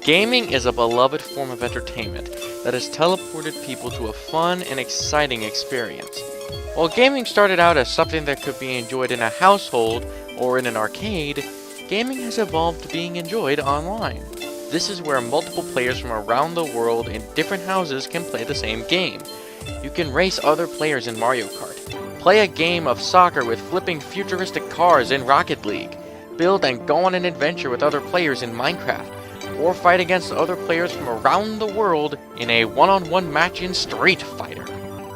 Gaming is a beloved form of entertainment that has teleported people to a fun and exciting experience. While gaming started out as something that could be enjoyed in a household or in an arcade, gaming has evolved to being enjoyed online. This is where multiple players from around the world in different houses can play the same game. You can race other players in Mario Kart, play a game of soccer with flipping futuristic cars in Rocket League, build and go on an adventure with other players in Minecraft, or fight against other players from around the world in a one-on-one match in Street Fighter.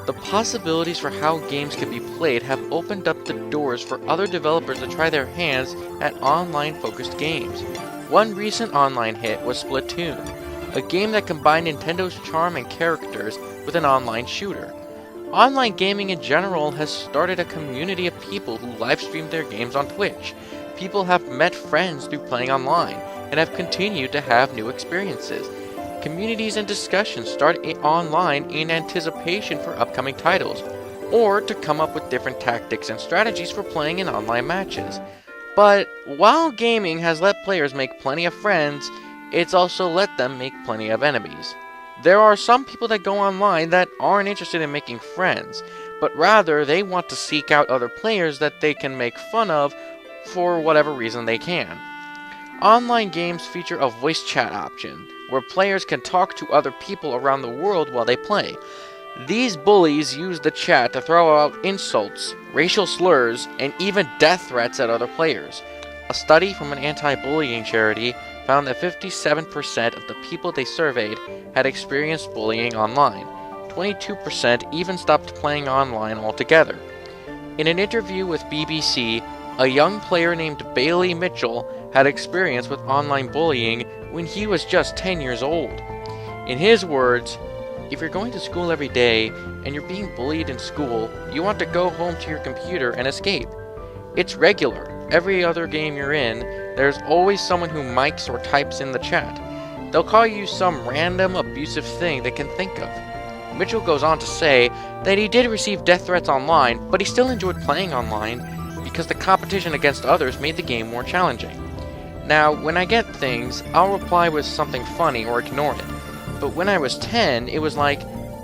The possibilities for how games can be played have opened up the doors for other developers to try their hands at online-focused games. One recent online hit was Splatoon, a game that combined Nintendo's charm and characters with an online shooter. Online gaming in general has started a community of people who livestream their games on Twitch. People have met friends through playing online, and have continued to have new experiences. Communities and discussions start online in anticipation for upcoming titles, or to come up with different tactics and strategies for playing in online matches. But while gaming has let players make plenty of friends, it's also let them make plenty of enemies. There are some people that go online that aren't interested in making friends, but rather they want to seek out other players that they can make fun of for whatever reason they can. Online games feature a voice chat option, where players can talk to other people around the world while they play. These bullies use the chat to throw out insults, racial slurs, and even death threats at other players. A study from an anti-bullying charity found that 57% of the people they surveyed had experienced bullying online. 22% even stopped playing online altogether. In an interview with BBC, a young player named Bailey Mitchell had experience with online bullying when he was just 10 years old. In his words, "If you're going to school every day and you're being bullied in school, you want to go home to your computer and escape. It's regular. Every other game you're in, there's always someone who mics or types in the chat. They'll call you some random abusive thing they can think of." Mitchell goes on to say that he did receive death threats online, but he still enjoyed playing online because the competition against others made the game more challenging. Now, when I get things, I'll reply with something funny or ignore it. But when I was 10, it was like,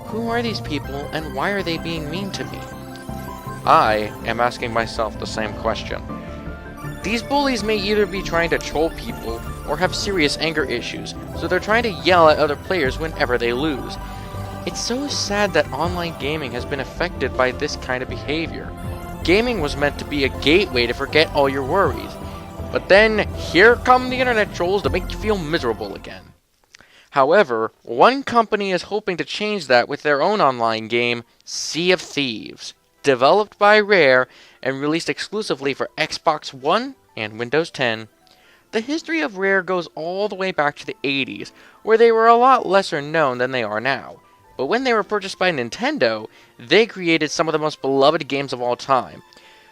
who are these people and why are they being mean to me? I am asking myself the same question. These bullies may either be trying to troll people or have serious anger issues, so they're trying to yell at other players whenever they lose. It's so sad that online gaming has been affected by this kind of behavior. Gaming was meant to be a gateway to forget all your worries. But then, here come the internet trolls to make you feel miserable again. However, one company is hoping to change that with their own online game, Sea of Thieves, developed by Rare and released exclusively for Xbox One and Windows 10. The history of Rare goes all the way back to the 80s, where they were a lot lesser known than they are now. But when they were purchased by Nintendo, they created some of the most beloved games of all time.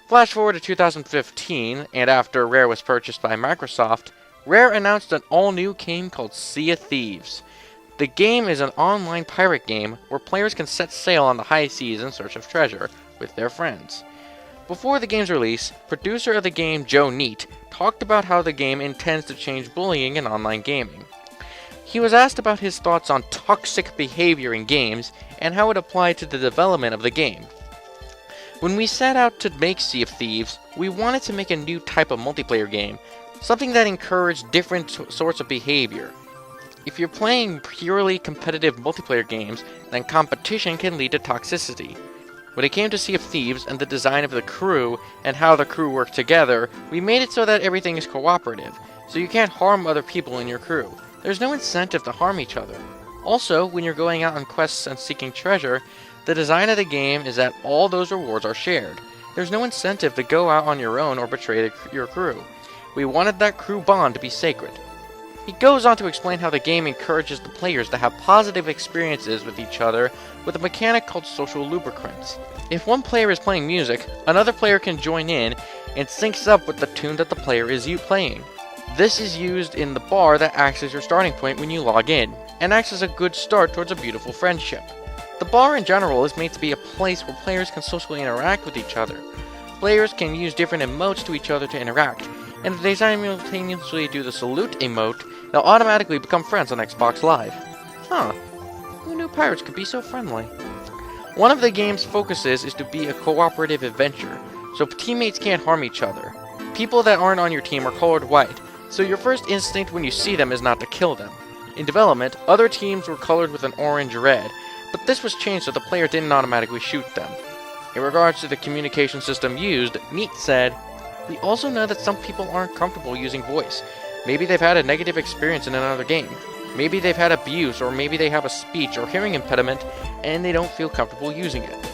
Flash forward to 2015, and after Rare was purchased by Microsoft, Rare announced an all-new game called Sea of Thieves. The game is an online pirate game where players can set sail on the high seas in search of treasure with their friends. Before the game's release, producer of the game Joe Neate talked about how the game intends to change bullying in online gaming. He was asked about his thoughts on toxic behavior in games and how it applied to the development of the game. When we set out to make Sea of Thieves, we wanted to make a new type of multiplayer game, something that encouraged different sorts of behavior. If you're playing purely competitive multiplayer games, then competition can lead to toxicity. When it came to Sea of Thieves and the design of the crew and how the crew work together, we made it so that everything is cooperative, so you can't harm other people in your crew. There's no incentive to harm each other. Also, when you're going out on quests and seeking treasure, the design of the game is that all those rewards are shared. There's no incentive to go out on your own or betray your crew. We wanted that crew bond to be sacred. He goes on to explain how the game encourages the players to have positive experiences with each other with a mechanic called social lubricants. If one player is playing music, another player can join in and syncs up with the tune that the player is playing. This is used in the bar that acts as your starting point when you log in, and acts as a good start towards a beautiful friendship. The bar in general is made to be a place where players can socially interact with each other. Players can use different emotes to each other to interact, and if they simultaneously do the salute emote, they'll automatically become friends on Xbox Live. Huh, who knew pirates could be so friendly? One of the game's focuses is to be a cooperative adventure, so teammates can't harm each other. People that aren't on your team are colored white, so your first instinct when you see them is not to kill them. In development, other teams were colored with an orange-red, but this was changed so the player didn't automatically shoot them. In regards to the communication system used, Neate said, "We also know that some people aren't comfortable using voice. Maybe they've had a negative experience in another game. Maybe they've had abuse, or maybe they have a speech or hearing impediment, and they don't feel comfortable using it.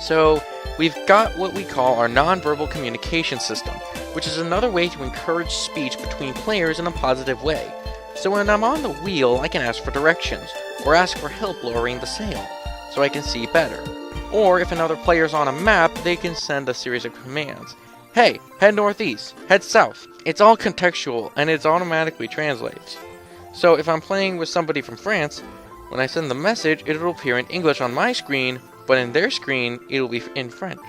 So, we've got what we call our nonverbal communication system, which is another way to encourage speech between players in a positive way. So when I'm on the wheel, I can ask for directions, or ask for help lowering the sail, so I can see better. Or if another player's on a map, they can send a series of commands. Hey, head northeast, head south. It's all contextual, and it automatically translates. So if I'm playing with somebody from France, when I send the message, it'll appear in English on my screen, but in their screen, it'll be in French.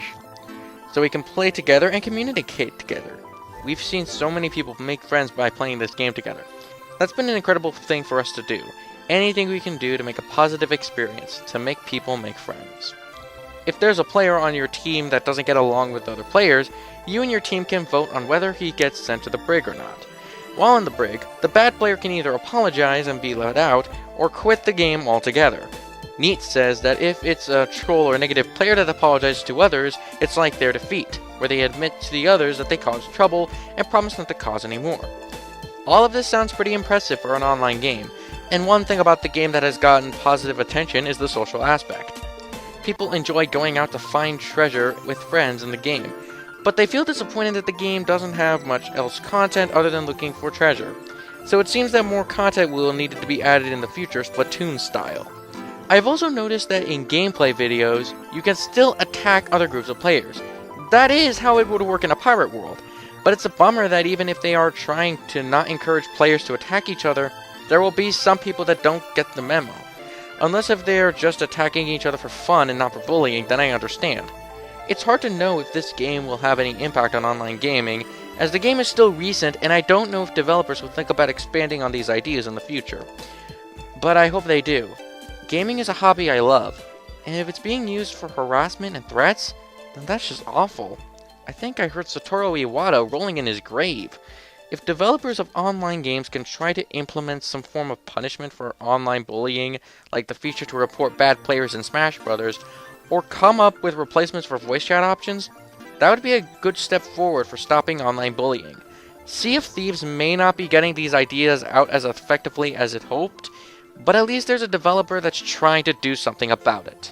So we can play together and communicate together. We've seen so many people make friends by playing this game together. That's been an incredible thing for us to do. Anything we can do to make a positive experience, to make people make friends. If there's a player on your team that doesn't get along with other players, you and your team can vote on whether he gets sent to the brig or not. While in the brig, the bad player can either apologize and be let out, or quit the game altogether. Neate says that if it's a troll or a negative player that apologizes to others, it's like their defeat, where they admit to the others that they caused trouble and promise not to cause any more. All of this sounds pretty impressive for an online game, and one thing about the game that has gotten positive attention is the social aspect. People enjoy going out to find treasure with friends in the game, but they feel disappointed that the game doesn't have much else content other than looking for treasure. So it seems that more content will need to be added in the future, Splatoon style. I've also noticed that in gameplay videos, you can still attack other groups of players. That is how it would work in a pirate world, but it's a bummer that even if they are trying to not encourage players to attack each other, there will be some people that don't get the memo. Unless if they are just attacking each other for fun and not for bullying, then I understand. It's hard to know if this game will have any impact on online gaming, as the game is still recent and I don't know if developers will think about expanding on these ideas in the future. But I hope they do. Gaming is a hobby I love, and if it's being used for harassment and threats, then that's just awful. I think I heard Satoru Iwata rolling in his grave. If developers of online games can try to implement some form of punishment for online bullying, like the feature to report bad players in Smash Bros., or come up with replacements for voice chat options, that would be a good step forward for stopping online bullying. Sea of Thieves may not be getting these ideas out as effectively as it hoped, but at least there's a developer that's trying to do something about it.